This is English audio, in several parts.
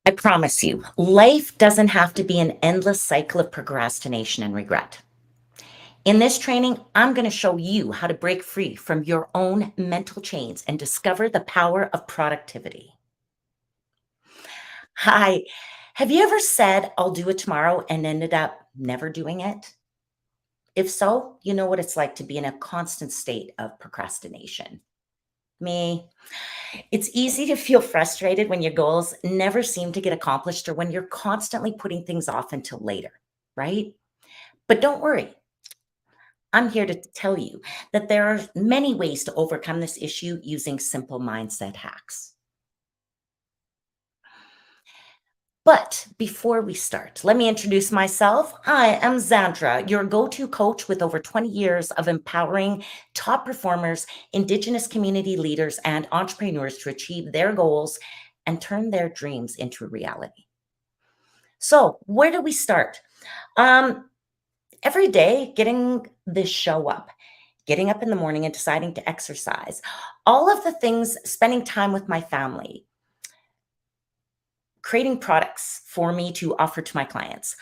I promise you, life doesn't have to be an endless cycle of procrastination and regret. In this training, I'm going to show you how to break free from your own mental chains and discover the power of productivity. Hi, have you ever said, I'll do it tomorrow and ended up never doing it? If so, you know what it's like to be in a constant state of procrastination. Me, it's easy to feel frustrated when your goals never seem to get accomplished or when you're constantly putting things off until later, right? But don't worry, I'm here to tell you that there are many ways to overcome this issue using simple mindset hacks. But before we start, let me introduce myself. I am Zandra, your go to coach with over 20 years of empowering top performers, Indigenous community leaders, and entrepreneurs to achieve their goals and turn their dreams into reality. So, where do we start? Um, every day, getting this show up, getting up in the morning and deciding to exercise, all of the things, spending time with my family, creating products for me to offer to my clients.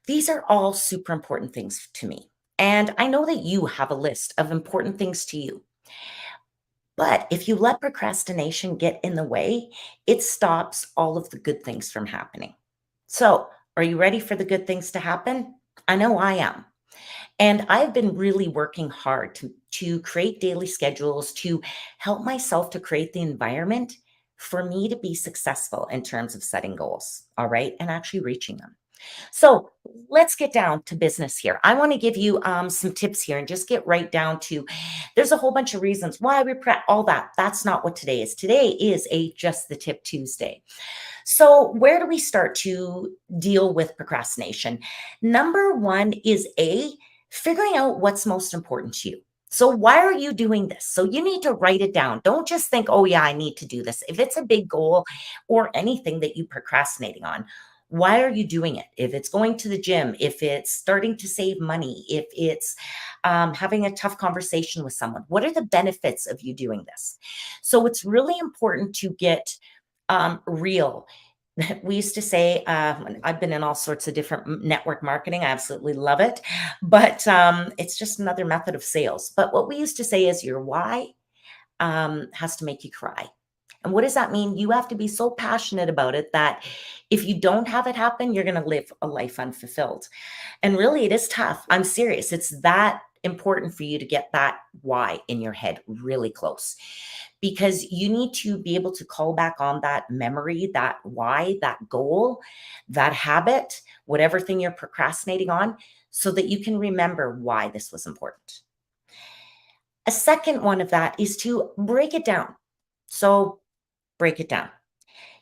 These are all super important things to me. And I know that you have a list of important things to you. But if you let procrastination get in the way, it stops all of the good things from happening. So, are you ready for the good things to happen? I know I am. And I've been really working hard to create daily schedules to help myself to create the environment for me to be successful in terms of setting goals. All right. And actually reaching them. So let's get down to business here. I want to give you some tips here and just get right down to there's a whole bunch of reasons why we prep all that. That's not what today is. Today is a just the tip Tuesday. So, where do we start to deal with procrastination? Number one is figuring out what's most important to you. So, why are you doing this? So, you need to write it down. Don't just think, oh, yeah, I need to do this. If it's a big goal or anything that you procrastinating on, why are you doing it? If it's going to the gym, if it's starting to save money, if it's having a tough conversation with someone, what are the benefits of you doing this? So, it's really important to get real. We used to say, I've been in all sorts of different network marketing. I absolutely love it. But it's just another method of sales. But what we used to say is your why has to make you cry. And what does that mean? You have to be so passionate about it that if you don't have it happen, you're going to live a life unfulfilled. And really, it is tough. I'm serious. It's that important for you to get that why in your head really close because you need to be able to call back on that memory, that why, that goal, that habit, whatever thing you're procrastinating on, so that you can remember why this was important. A second one of that is to break it down. So, break it down.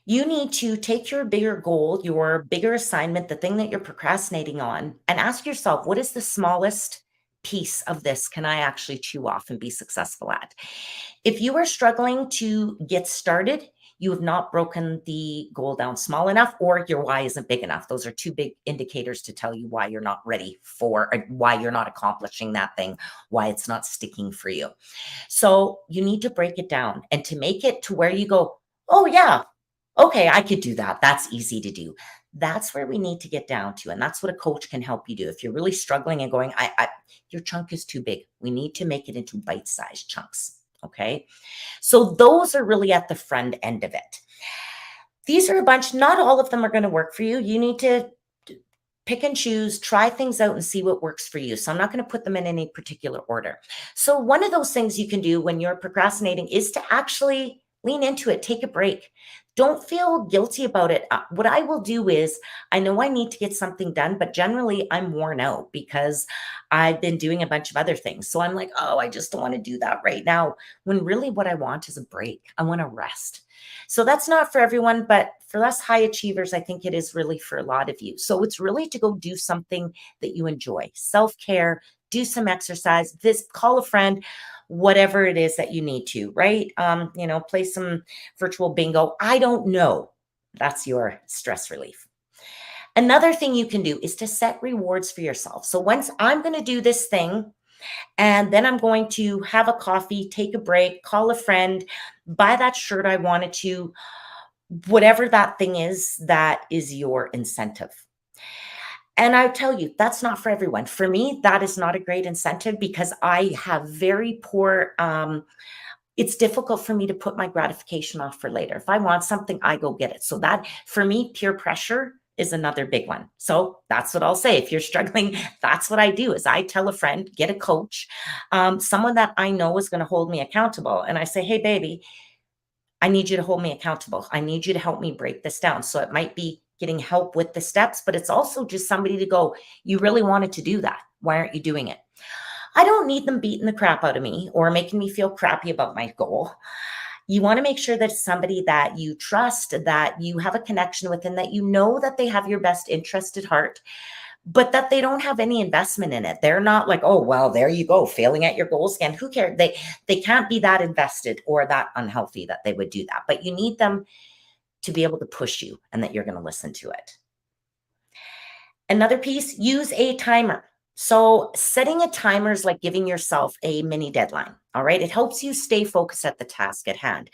You need to take your bigger goal, your bigger assignment, the thing that you're procrastinating on, and ask yourself, what is the smallest piece of this can I actually chew off and be successful at? If you are struggling to get started, you have not broken the goal down small enough or your why isn't big enough. Those are two big indicators to tell you why you're not ready for, or why you're not accomplishing that thing, why it's not sticking for you. So you need to break it down and to make it to where you go, oh, yeah, okay, I could do that. That's easy to do. That's where we need to get down to. And that's what a coach can help you do. If you're really struggling and going, your chunk is too big, we need to make it into bite-sized chunks. Okay. So those are really at the front end of it. These are a bunch, not all of them are going to work for you. You need to pick and choose, try things out and see what works for you. So I'm not going to put them in any particular order. So one of those things you can do when you're procrastinating is to actually lean into it, take a break. Don't feel guilty about it. What I will do is I know I need to get something done, but generally I'm worn out because I've been doing a bunch of other things. So I'm like, oh, I just don't want to do that right now. When really what I want is a break. I want to rest. So that's not for everyone, but for us high achievers, I think it is really for a lot of you. So it's really to go do something that you enjoy, self-care, do some exercise, call a friend, whatever it is that you need to, right? Play some virtual bingo. I don't know. That's your stress relief. Another thing you can do is to set rewards for yourself. So once I'm going to do this thing, and then I'm going to have a coffee, take a break, call a friend, buy that shirt I wanted to, Whatever that thing is, that is your incentive. And I tell you, that's not for everyone. For me, that is not a great incentive because I have very poor, it's difficult for me to put my gratification off for later. If I want something, I go get it. So that for me, peer pressure is another big one. So that's what I'll say. If you're struggling, that's what I do is I tell a friend, get a coach, someone that I know is going to hold me accountable. And I say, hey, baby, I need you to hold me accountable. I need you to help me break this down. So it might be getting help with the steps, but it's also just somebody to go, you really wanted to do that. Why aren't you doing it? I don't need them beating the crap out of me or making me feel crappy about my goal. You want to make sure that it's somebody that you trust, that you have a connection with, and that you know that they have your best interest at heart, but that they don't have any investment in it. They're not like, oh, well, there you go, failing at your goals again. Who cares? They can't be that invested or that unhealthy that they would do that. But you need them to be able to push you and that you're going to listen to it. Another piece, use a timer. So setting a timer is like giving yourself a mini deadline. All right. It helps you stay focused at the task at hand.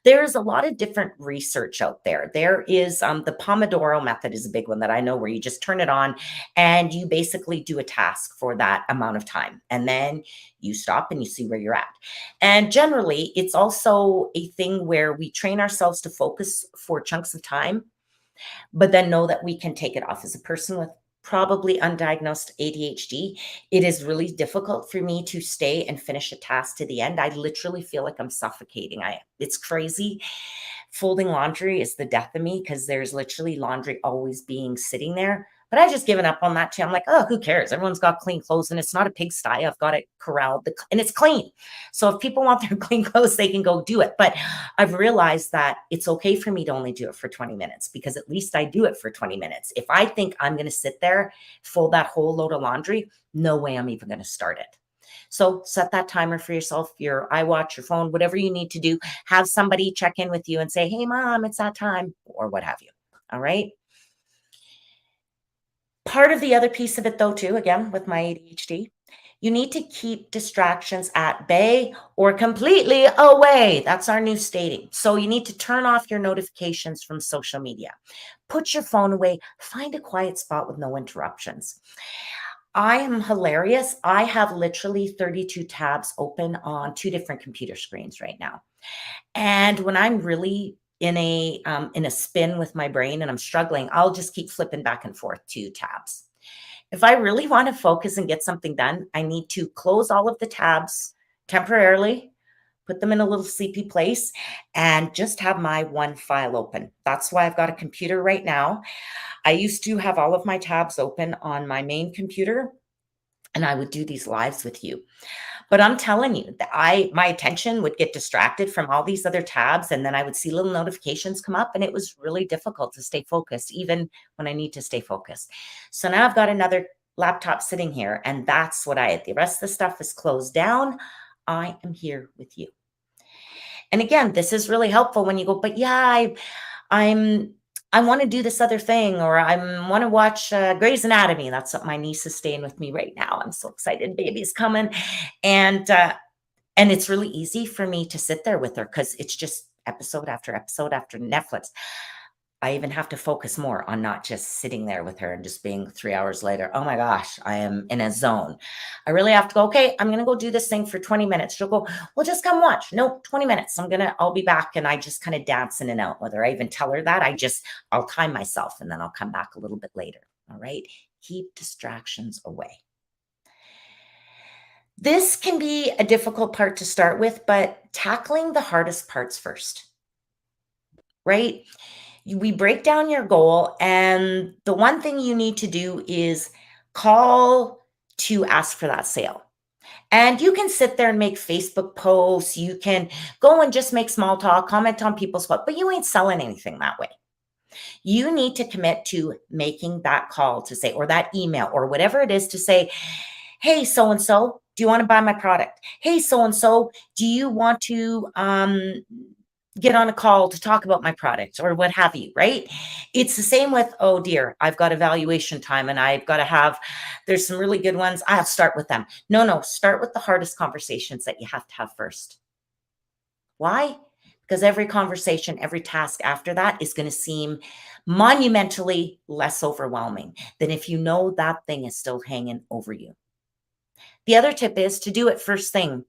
There's a lot of different research out there. There is the Pomodoro method is a big one that I know where you just turn it on and you basically do a task for that amount of time. And then you stop and you see where you're at. And generally, it's also a thing where we train ourselves to focus for chunks of time but then know that we can take it off. As a person with probably undiagnosed ADHD, it is really difficult for me to stay and finish a task to the end. I literally feel like I'm suffocating. It's crazy. Folding laundry is the death of me because there's literally laundry always being sitting there. But I just given up on that too. I'm like, oh, who cares? Everyone's got clean clothes and it's not a pigsty. I've got it corralled and it's clean. So if people want their clean clothes, they can go do it. But I've realized that it's okay for me to only do it for 20 minutes because at least I do it for 20 minutes. If I think I'm going to sit there, fold that whole load of laundry, no way I'm even going to start it. So set that timer for yourself, your iWatch, your phone, whatever you need to do. Have somebody check in with you and say, hey, mom, it's that time, or what have you. All right. Part of the other piece of it, though, too, again, with my ADHD, you need to keep distractions at bay or completely away. That's our new stating. So you need to turn off your notifications from social media. Put your phone away. Find a quiet spot with no interruptions. I am hilarious. I have literally 32 tabs open on two different computer screens right now. And when I'm really in a spin with my brain and I'm struggling, I'll just keep flipping back and forth to tabs. If I really want to focus and get something done, I need to close all of the tabs temporarily, put them in a little sleepy place, and just have my one file open. That's why I've got a computer right now. I used to have all of my tabs open on my main computer, and I would do these lives with you. But I'm telling you that my attention would get distracted from all these other tabs, and then I would see little notifications come up, and it was really difficult to stay focused, even when I need to stay focused. So now I've got another laptop sitting here, and that's what the rest of the stuff is closed down. I am here with you. And again, this is really helpful when you go, but yeah, I'm I want to do this other thing, or I want to watch Grey's Anatomy. That's what my niece is staying with me right now. I'm so excited, baby's coming, and uh, and it's really easy for me to sit there with her because it's just episode after Netflix. I even have to focus more on not just sitting there with her and just being 3 hours later. Oh my gosh, I am in a zone. I really have to go, okay, I'm going to go do this thing for 20 minutes. She'll go, well, just come watch. No, 20 minutes. I'll be back. And I just kind of dance in and out. Whether I even tell her that, I'll time myself and then I'll come back a little bit later. All right. Keep distractions away. This can be a difficult part to start with, but tackling the hardest parts first, right? We break down your goal, and the one thing you need to do is call to ask for that sale. And you can sit there and make Facebook posts. You can go and just make small talk, comment on people's stuff, but you ain't selling anything that way. You need to commit to making that call to say, or that email, or whatever it is to say, hey, so and so, do you want to buy my product? Hey, so and so, do you want to get on a call to talk about my product or what have you, right? It's the same with, oh dear, I've got evaluation time and I've got to have, there's some really good ones. I'll start with them. No, start with the hardest conversations that you have to have first. Why? because every conversation, every task after that is going to seem monumentally less overwhelming than if you know that thing is still hanging over you. The other tip is to do it first thing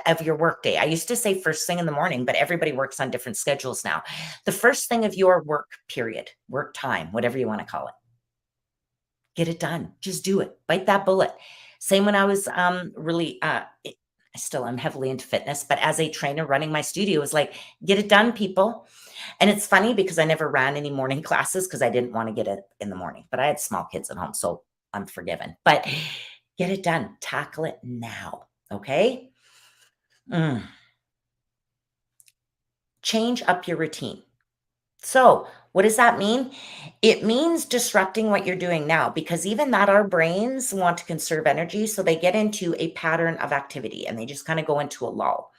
of your workday. I used to say first thing in the morning, but everybody works on different schedules now. The first thing of your work period, work time, whatever you want to call it, get it done. Just do it. Bite that bullet. Same when I was really, I still am heavily into fitness, but as a trainer running my studio, was like, get it done, people. And it's funny because I never ran any morning classes because I didn't want to get it in the morning, but I had small kids at home, so I'm forgiven. But get it done. Tackle it now. Okay. Mm. Change up your routine. So, what does that mean? It means disrupting what you're doing now because even that our brains want to conserve energy. So they get into a pattern of activity and they just kind of go into a lull.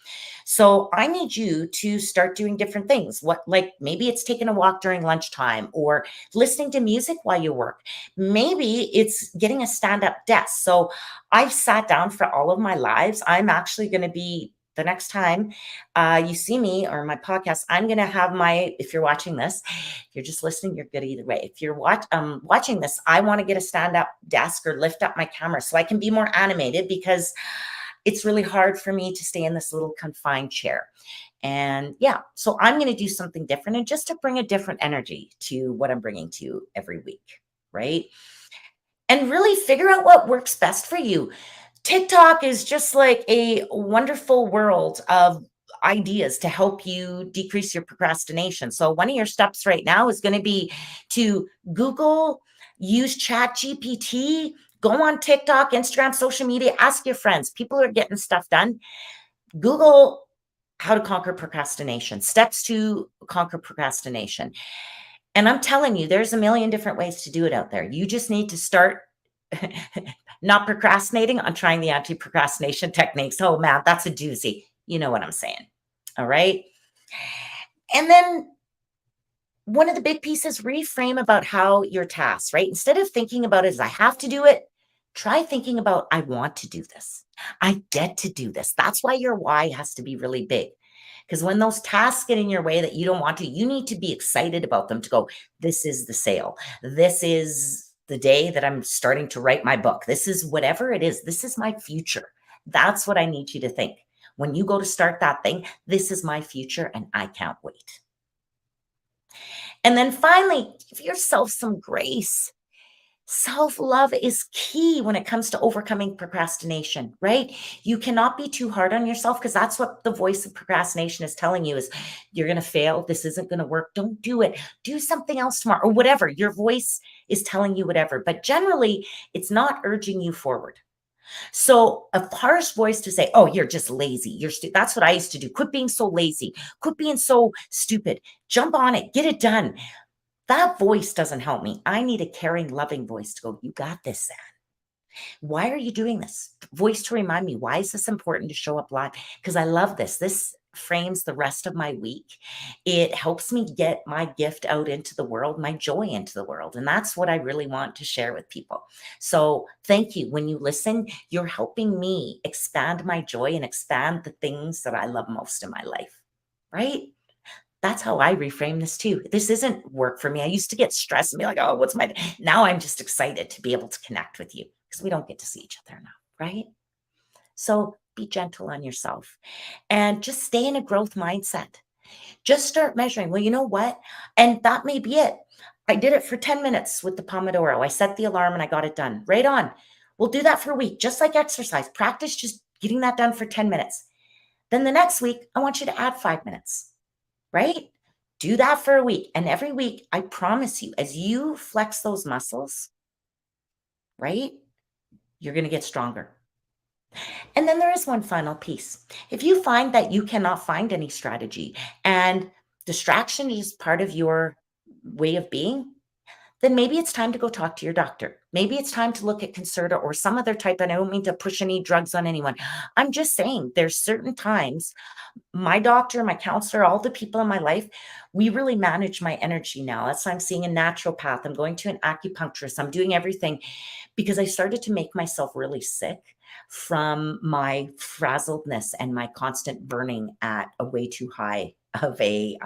So I need you to start doing different things. What, like maybe it's taking a walk during lunchtime or listening to music while you work. Maybe it's getting a stand up desk. So I've sat down for all of my lives. I'm actually going to be the next time you see me or my podcast, I'm going to have my, if you're watching this, if you're just listening, you're good either way. If you're watching this, I want to get a stand up desk or lift up my camera so I can be more animated because it's really hard for me to stay in this little confined chair. And yeah, so I'm going to do something different and just to bring a different energy to what I'm bringing to you every week. Right. And really figure out what works best for you. TikTok is just like a wonderful world of ideas to help you decrease your procrastination. So one of your steps right now is going to be to Google, use Chat GPT, go on TikTok, Instagram, social media, ask your friends. People are getting stuff done. Google how to conquer procrastination, steps to conquer procrastination. And I'm telling you, there's a million different ways to do it out there. You just need to start not procrastinating on trying the anti-procrastination techniques. Oh man, that's a doozy. You know what I'm saying. All right. And then one of the big pieces, reframe about how your tasks, right? Instead of thinking about it as I have to do it, try thinking about I want to do this. I get to do this. That's why your why has to be really big. Because when those tasks get in your way that you don't want to, you need to be excited about them to go, this is the sale. This is the day that I'm starting to write my book. This is whatever it is. This is my future. That's what I need you to think. When you go to start that thing, this is my future and I can't wait. And then finally, give yourself some grace. Self-love is key when it comes to overcoming procrastination, right? You cannot be too hard on yourself because that's what the voice of procrastination is telling you is you're going to fail. This isn't going to work. Don't do it. Do something else tomorrow or whatever. Your voice is telling you whatever, but generally it's not urging you forward. So a harsh voice to say, oh, you're just lazy. That's what I used to do. Quit being so lazy. Quit being so stupid. Jump on it. Get it done. That voice doesn't help me. I need a caring, loving voice to go, you got this, Sam. Why are you doing this? Voice to remind me, why is this important to show up live? Because I love this. This frames the rest of my week. It helps me get my gift out into the world, my joy into the world. And that's what I really want to share with people. So thank you. When you listen, you're helping me expand my joy and expand the things that I love most in my life, right? That's how I reframe this too. This isn't work for me. I used to get stressed and be like, oh, what's my, now I'm just excited to be able to connect with you because we don't get to see each other now, right? So be gentle on yourself and just stay in a growth mindset. Just start measuring. Well, you know what? And that may be it. I did it for 10 minutes with the Pomodoro. I set the alarm and I got it done. Right on. We'll do that for a week, just like exercise. Practice just getting that done for 10 minutes. Then the next week, I want you to add 5 minutes. Right? Do that for a week. And every week, I promise you, as you flex those muscles, right, you're going to get stronger. And then there is one final piece. If you find that you cannot find any strategy and distraction is part of your way of being, then maybe it's time to go talk to your doctor. Maybe it's time to look at Concerta or some other type. And I don't mean to push any drugs on anyone. I'm just saying there's certain times my doctor, my counselor, all the people in my life, we really manage my energy now. That's why I'm seeing a naturopath. I'm going to an acupuncturist. I'm doing everything because I started to make myself really sick from my frazzledness and my constant burning at a way too high of a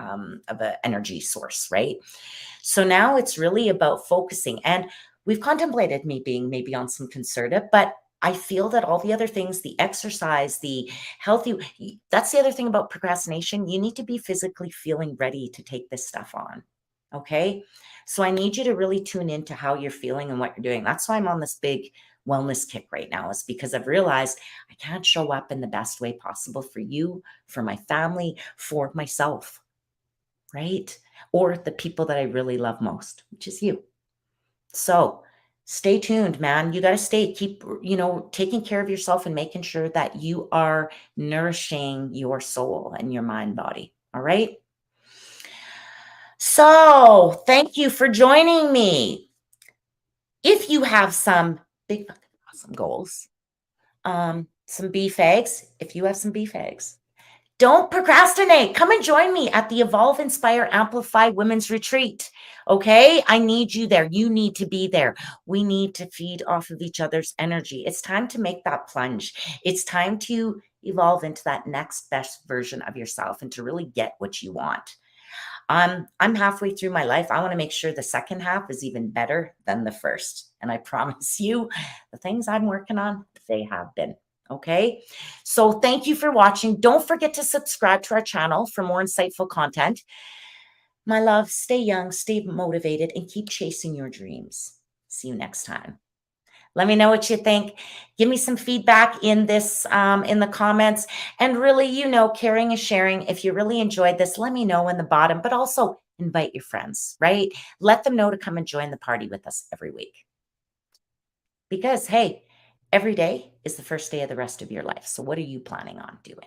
energy source, right? So now it's really about focusing. And we've contemplated me being maybe on some concerted, but I feel that all the other things, the exercise, the healthy, that's the other thing about procrastination. You need to be physically feeling ready to take this stuff on. Okay. So I need you to really tune into how you're feeling and what you're doing. That's why I'm on this big wellness kick right now, is because I've realized I can't show up in the best way possible for you, for my family, for myself, right? Or the people that I really love most, which is you. So stay tuned, man. You got to keep, taking care of yourself and making sure that you are nourishing your soul and your mind, body. All right. So thank you for joining me. If you have some big fucking awesome goals, some beef eggs, if you have some beef eggs, don't procrastinate. Come and join me at the Evolve, Inspire, Amplify Women's Retreat. Okay. I need you there. You need to be there. We need to feed off of each other's energy. It's time to make that plunge. It's time to evolve into that next best version of yourself and to really get what you want. I'm halfway through my life. I want to make sure the second half is even better than the first. And I promise you, the things I'm working on, they have been. Okay. So thank you for watching. Don't forget to subscribe to our channel for more insightful content. My love, stay young, stay motivated, and keep chasing your dreams. See you next time. Let me know what you think. Give me some feedback in this in the comments. And really, caring is sharing. If you really enjoyed this, let me know in the bottom, but also invite your friends, right? Let them know to come and join the party with us every week. Because, hey, every day is the first day of the rest of your life. So what are you planning on doing?